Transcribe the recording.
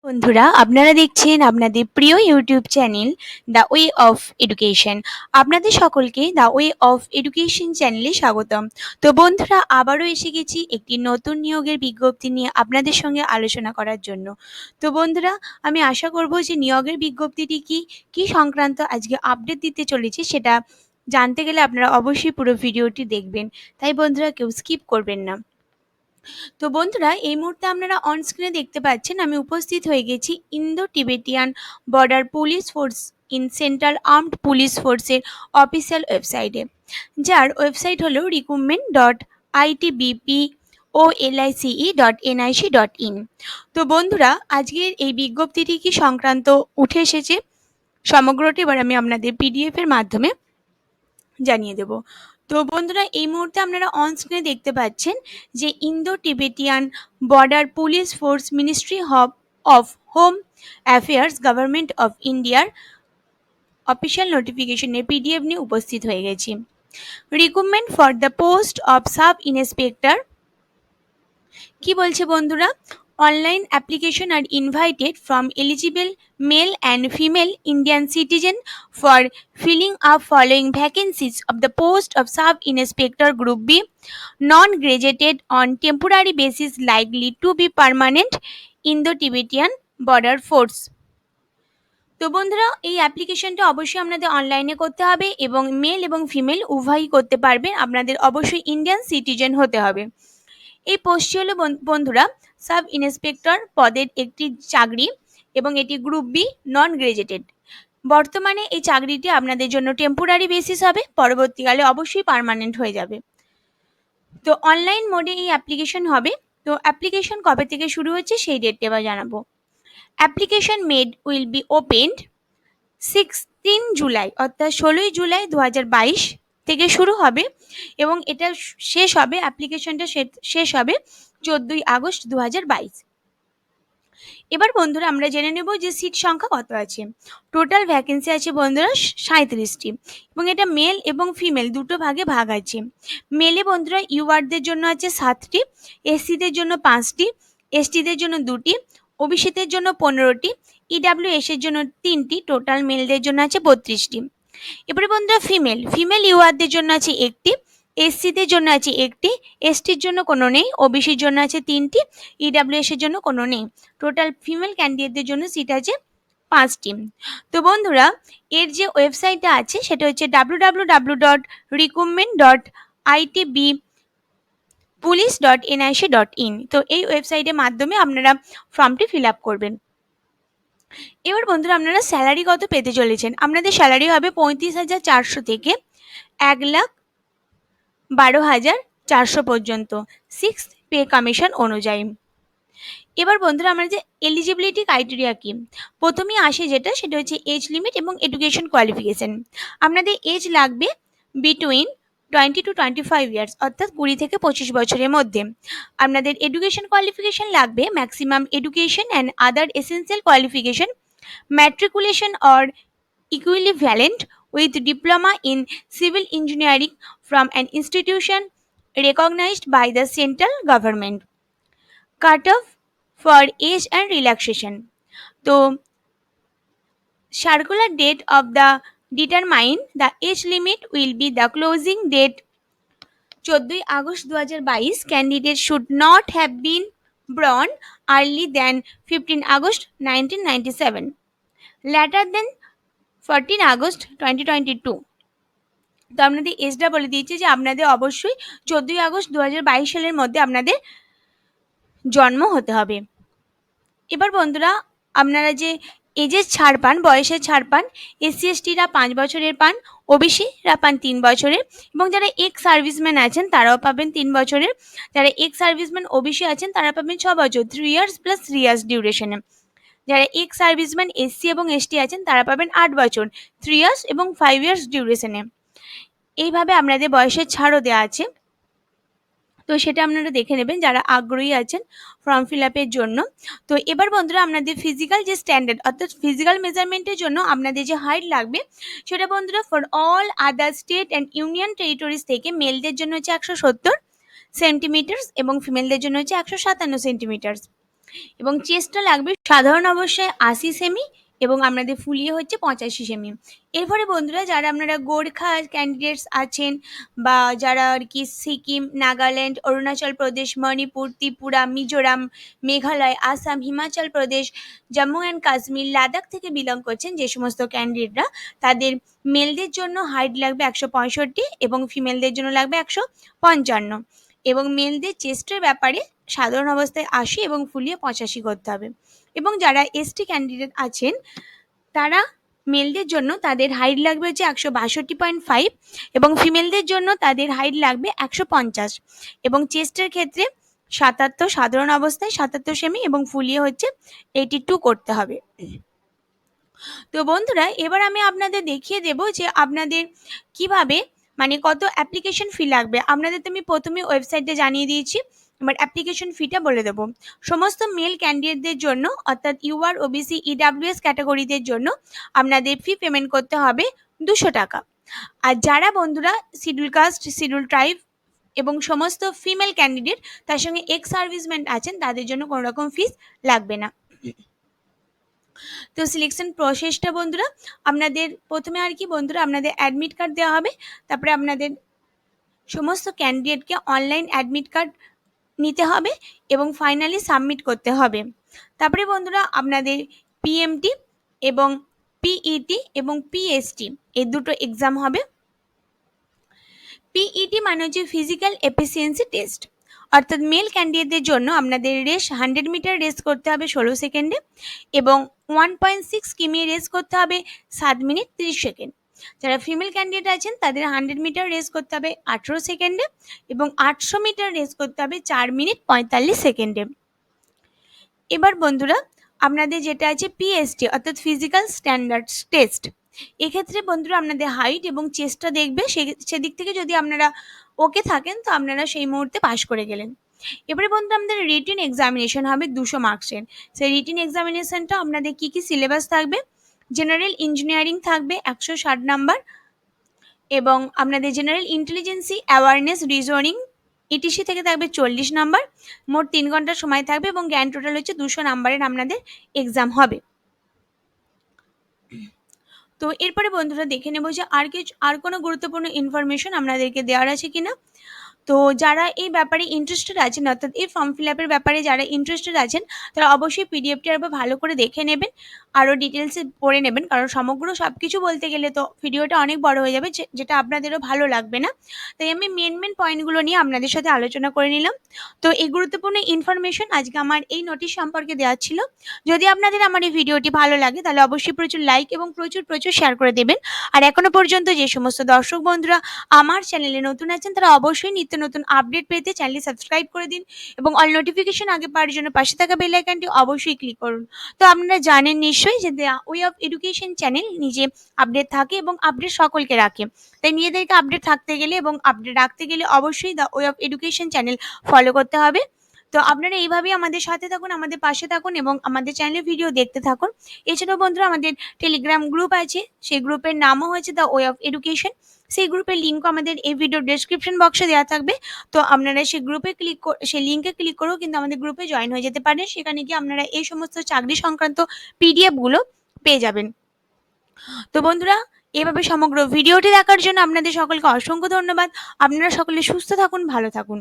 বন্ধুরা, আপনারা দেখছেন আপনাদের প্রিয় YouTube channel the way of education. আপনাদের সকলকে দ্য ওয়ে অফ এডুকেশন চ্যানেলে স্বাগতম। তো বন্ধুরা, আবারও এসে গেছি একটি নতুন নিয়োগের বিজ্ঞপ্তি নিয়ে আপনাদের সঙ্গে আলোচনা করার জন্য। তো বন্ধুরা, আমি আশা করব যে নিয়োগের বিজ্ঞপ্তিটি কি সংক্রান্ত আজকে আপডেট দিতে চলেছে সেটা জানতে গেলে আপনারা অবশ্যই পুরো ভিডিওটি দেখবেন। তাই বন্ধুরা, কেউ স্কিপ করবেন না। তো বন্ধুরা, এই মুহূর্তে আপনারা অন স্ক্রিনে দেখতে পাচ্ছেন আমি উপস্থিত হয়ে গেছি Indo Tibetan border police force in central armed police ফোর্সের অফিসিয়াল ওয়েবসাইটে, যার ওয়েবসাইট হলো recruitment.ITBP.OLICE.NIC.in। তো বন্ধুরা, আজকের এই বিজ্ঞপ্তিটি কি সংক্রান্ত উঠে এসেছে সমগ্রটি এবার আমি আপনাদের পিডিএফ এর মাধ্যমে জানিয়ে দেব। তো বন্ধুরা, এই মুহূর্তে আপনারা অন স্ক্রিনে দেখতে পাচ্ছেন যে Indo Tibetan border police force ministry of home affairs government of ইন্ডিয়ার অফিসিয়াল নোটিফিকেশনের পিডিএফ নিয়ে উপস্থিত হয়ে গেছি। Recruitment for the post of sub inspector কি বলছে বন্ধুরা, online application are invited from eligible male and female Indian citizen for filling up following vacancies of the post of sub-inspector group B, non-graduated on temporary basis likely to be permanent in the Tibetan border force। তো বন্ধুরা, এই অ্যাপ্লিকেশনটা অবশ্যই আপনাদের অনলাইনে করতে হবে এবং মেল এবং ফিমেল উভয়ই করতে পারবেন। আপনাদের অবশ্যই ইন্ডিয়ান সিটিজেন হতে হবে। এই পোস্টটি হলো বন্ধুরা সাব ইন্সপেক্টর পদের একটি চাকরি এবং এটি গ্রুপ বি, নন গ্রাজুয়েটেড। বর্তমানে এই চাকরিটি আপনাদের জন্য টেম্পোরারি বেসিস হবে, পরবর্তীকালে অবশ্যই পার্মানেন্ট হয়ে যাবে। তো অনলাইন মোডে এই অ্যাপ্লিকেশন হবে। তো অ্যাপ্লিকেশন কবে থেকে শুরু হচ্ছে সেই ডেটটা এবার জানাবো। Application made will be opened 16 July, অর্থাৎ 16 জুলাই 2022 থেকে শুরু হবে এবং এটা শেষ হবে, অ্যাপ্লিকেশনটা শেষ হবে 14 আগস্ট 2022। এবার বন্ধুরা আমরা জেনে নেব যে সিট সংখ্যা কত আছে। টোটাল ভ্যাকেন্সি আছে বন্ধুরা 37টি এবং এটা মেল এবং ফিমেল দুটো ভাগে ভাগ আছে। মেলে বন্ধুরা ইউআরদের জন্য আছে 7টি, এসসিদের জন্য 5টি, এসটিদের জন্য 2টি, ওবিসিদের জন্য 15টি, ইডাব্লিউএস এর জন্য 3টি, টোটাল মেলদের জন্য আছে 32টি। এবারে বন্ধুরা ফিমেল ইউআরদের জন্য আছে 1টি, এসসিদের জন্য আছে 1টি, এসটির জন্য কোনো নেই, ওবিসির জন্য আছে 3টি, ইডাব্লিউএস এর জন্য কোনো নেই। টোটাল ফিমেল ক্যান্ডিডেটদের জন্য সিট আছে 5টি। তো বন্ধুরা, এর যে ওয়েবসাইটটা আছে সেটা হচ্ছে www.recruitment.ITBPolice.nic.in। তো এই ওয়েবসাইটের মাধ্যমে আপনারা ফর্মটি ফিল আপ করবেন। এবার বন্ধুরা, আপনারা স্যালারি কত পেতে চলেছেন। আপনাদের স্যালারি হবে 35,400 থেকে 1,12,400 পর্যন্ত 6th পে কমিশন অনুযায়ী। এবার বন্ধুরা, আমরা যে এলিজিবিলিটি ক্রাইটেরিয়া কি, প্রথমেই আসে সেটা হচ্ছে এজ লিমিট এবং এডুকেশন কোয়ালিফিকেশন। আপনাদের এজ লাগবে বিটুইন 20 to 25 ইয়ার্স, অর্থাৎ 20 থেকে 25 বছরের মধ্যে। আপনাদের এডুকেশন কোয়ালিফিকেশন লাগবে maximum education and other essential qualification, matriculation or equivalent with diploma in civil engineering from an institution recognized by the central government. Cutoff for age and relaxation. So, circular date of the determine the age limit will be the closing date 14 August 2022. Candidates should not have been born early than 15 August 1997, later than 14 August 2022। তো আপনাদের এজটা বলে দিয়েছে যে আপনাদের অবশ্যই 14 August 2022 সালের মধ্যে আপনাদের জন্ম হতে হবে। এবার বন্ধুরা, আপনারা যে এজের ছাড় পান, বয়সের ছাড় পান, এসসি এসটিরা 5 বছরের পান, ওবিসিরা পান 3 বছরের এবং যারা এক্স সার্ভিসম্যান আছেন তারাও পাবেন 3 বছরের। যারা এক্স সার্ভিসম্যান ওবিসি আছেন তারা পাবেন 6 বছর, 3 ইয়ার্স প্লাস 3 ইয়ার্স ডিউরেশনে। যারা এক্স সার্ভিসম্যান এসসি এবং এসটি আছেন তারা পাবেন 8 বছর, 3 ইয়ার্স এবং 5 ইয়ার্স ডিউরেশনে। এইভাবে আপনাদের বয়সের ছাড়ও দেওয়া আছে। তো সেটা আপনারা দেখে নেবেন যারা আগ্রহী আছেন ফর্ম ফিল আপের জন্য। তো এবার বন্ধুরা, আপনাদের ফিজিক্যাল যে স্ট্যান্ডার্ড, অর্থাৎ ফিজিক্যাল মেজারমেন্টের জন্য আপনাদের যে হাইট লাগবে সেটা বন্ধুরা for all other state and union territories থেকে মেলদের জন্য হচ্ছে 170 সেন্টিমিটার্স এবং ফিমেলদের জন্য হচ্ছে 157 সেন্টিমিটার্স এবং চেস্টটা লাগবে সাধারণ অবস্থায় ৮০ সেমি এবং আপনাদের ফুলিয়ে হচ্ছে ৮৫ সেমি। এরপরে বন্ধুরা যারা আপনারা গোর্খা ক্যান্ডিডেটস আছেন বা যারা আর কি সিকিম, নাগাল্যান্ড, অরুণাচল প্রদেশ, মণিপুর, ত্রিপুরা, মিজোরাম, মেঘালয়, আসাম, হিমাচল প্রদেশ, জম্মু অ্যান্ড কাশ্মীর, লাদাখ থেকে বিলং করছেন যে সমস্ত ক্যান্ডিডেটরা, তাদের মেলদের জন্য হাইট লাগবে ১৬৫ এবং ফিমেলদের জন্য লাগবে ১৫৫ এবং মেলদের চেস্টের ব্যাপারে সাধারণ অবস্থায় ৮০ এবং ফুলিয়ে ৮৫ করতে হবে। এবং যারা এসটি ক্যান্ডিডেট আছেন তারা মেলদের জন্য তাদের হাইট লাগবে হচ্ছে ১৬২.৫ এবং ফিমেলদের জন্য তাদের হাইট লাগবে ১৫০ এবং চেস্টের ক্ষেত্রে ৭৭ সাধারণ অবস্থায় ৭৭ সেমি এবং ফুলিয়ে হচ্ছে ৮২ করতে হবে। তো বন্ধুরা এবার আমি আপনাদের দেখিয়ে দেব যে আপনাদের কিভাবে মানে কত অ্যাপ্লিকেশন ফি লাগবে। আপনাদের তো আমি প্রথমে ওয়েবসাইটে জানিয়ে দিয়েছি, এবার অ্যাপ্লিকেশন ফিটা বলে দেবো। সমস্ত মেল ক্যান্ডিডেটদের জন্য অর্থাৎ ইউআর, ওবিসি, ইডাব্লিউএস ক্যাটাগরিদের জন্য আপনাদের ফি পেমেন্ট করতে হবে 200 টাকা। আর যারা বন্ধুরা শিডিউল কাস্ট, শিডিউল ট্রাইব এবং সমস্ত ফিমেল ক্যান্ডিডেট তার সঙ্গে এক্স সার্ভিসম্যান আছেন তাদের জন্য কোনো রকম ফিস লাগবে না। তো সিলেকশন প্রসেসটা বন্ধুরা আপনাদের প্রথমে আর কি বন্ধুরা আপনাদের অ্যাডমিট কার্ড দেওয়া হবে, তারপরে আপনাদের সমস্ত ক্যান্ডিডেটকে অনলাইন অ্যাডমিট কার্ড নিতে হবে এবং ফাইনালি সাবমিট করতে হবে। তারপরে বন্ধুরা আপনাদের পিএমটি এবং পিইটি এবং পিএসটি এই দুটো এক্সাম হবে। পিইটি মানে হচ্ছে ফিজিক্যাল এফিসিয়েন্সি টেস্ট, অর্থাৎ মেল ক্যান্ডিডেটদের জন্য আপনাদের রেস 100 মিটার রেস করতে হবে 16 সেকেন্ডে এবং 1.6 কিমি রেস করতে হবে 7 মিনিট 30 সেকেন্ড। যারা ফিমেল ক্যান্ডিডেট আছেন তাদের 100 মিটার রেস করতে হবে 18 সেকেন্ডে এবং 800 মিটার রেস করতে হবে 4 মিনিট 45 সেকেন্ডে। এবার বন্ধুরা আপনাদের যেটা আছে পিএসটি অর্থাৎ ফিজিক্যাল স্ট্যান্ডার্ডস টেস্ট, এক্ষেত্রে বন্ধুরা আপনাদের হাইট এবং চেস্টটা দেখবে, সেদিক থেকে যদি আপনারা ওকে থাকেন তো আপনারা সেই মুহূর্তে পাশ করে গেলেন। এবারে বন্ধুরা আমাদের রিটিন এক্সামিনেশন হবে 200 মার্কসের। সেই রিটিন এক্সামিনেশনটা আপনাদের কি কি সিলেবাস থাকবে, জেনারেল ইঞ্জিনিয়ারিং থাকবে 160 নাম্বার এবং আপনাদের জেনারেল ইন্টেলিজেন্সি, অ্যাওয়ারনেস, রিজনিং ইটিসি থেকে থাকবে 40 নাম্বার, মোট 3 ঘন্টা সময় থাকবে এবং জ্ঞান টোটাল হচ্ছে 200 নাম্বারের আপনাদের এক্সাম হবে। তো এরপরে বন্ধুরা দেখে নেব যে আর কোনো গুরুত্বপূর্ণ ইনফরমেশন আপনাদেরকে দেওয়ার আছে কিনা। তো যারা এই ব্যাপারে ইন্টারেস্টেড আছেন অর্থাৎ এই ফর্ম ফিল আপের ব্যাপারে যারা ইন্টারেস্টেড আছেন তারা অবশ্যই পিডিএফটি আরও ভালো করে দেখে নেবেন, আরও ডিটেলসে পড়ে নেবেন, কারণ সমগ্র সব কিছু বলতে গেলে তো ভিডিওটা অনেক বড় হয়ে যাবে, যেটা আপনাদেরও ভালো লাগবে না। তাই আমি মেন পয়েন্টগুলো নিয়ে আপনাদের সাথে আলোচনা করে নিলাম। তো এই গুরুত্বপূর্ণ ইনফরমেশন আজকে আমার এই নোটিশ সম্পর্কে দেওয়া ছিল। যদি আপনাদের আমার এই ভিডিওটি ভালো লাগে তাহলে অবশ্যই প্রচুর লাইক এবং প্রচুর শেয়ার করে দেবেন। আর এখনো পর্যন্ত যে সমস্ত দর্শক বন্ধুরা আমার চ্যানেলে নতুন আছেন তারা অবশ্যই নিত্য নতুন আপডেট পেতে চ্যানেলটি সাবস্ক্রাইব করে দিন এবং অল নোটিফিকেশন আগে পাওয়ার জন্য পাশে থাকা বেল আইকনটি অবশ্যই ক্লিক করুন। তো আপনারা জানেন নিশ্চয়ই যে ওয়ে অফ এডুকেশন চ্যানেল নিজে আপডেট থাকে এবং আপডেট সকলকে রাখে, তাই নিজেদেরকে আপডেট থাকতে গেলে এবং আপডেট রাখতে গেলে অবশ্যই the way of education channel follow করতে হবে। তো আপনারা এইভাবেই আমাদের সাথে থাকুন, আমাদের পাশে থাকুন এবং আমাদের চ্যানেলের ভিডিও দেখতে থাকুন। এছাড়াও বন্ধুরা আমাদের টেলিগ্রাম গ্রুপ আছে, সেই গ্রুপের নামও হচ্ছে দ্য ওয়ে অফ এডুকেশন। সেই গ্রুপের লিঙ্কও আমাদের এই ভিডিও ডেসক্রিপশন বক্সে দেওয়া থাকবে। তো আপনারা সেই গ্রুপে সেই লিঙ্কে ক্লিক করেও কিন্তু আমাদের গ্রুপে জয়েন হয়ে যেতে পারেন, সেখানে গিয়ে আপনারা এই সমস্ত চাকরি সংক্রান্ত পিডিএফগুলো পেয়ে যাবেন। তো বন্ধুরা এভাবে সমগ্র ভিডিওটি দেখার জন্য আপনাদের সকলকে অসংখ্য ধন্যবাদ। আপনারা সকলে সুস্থ থাকুন, ভালো থাকুন।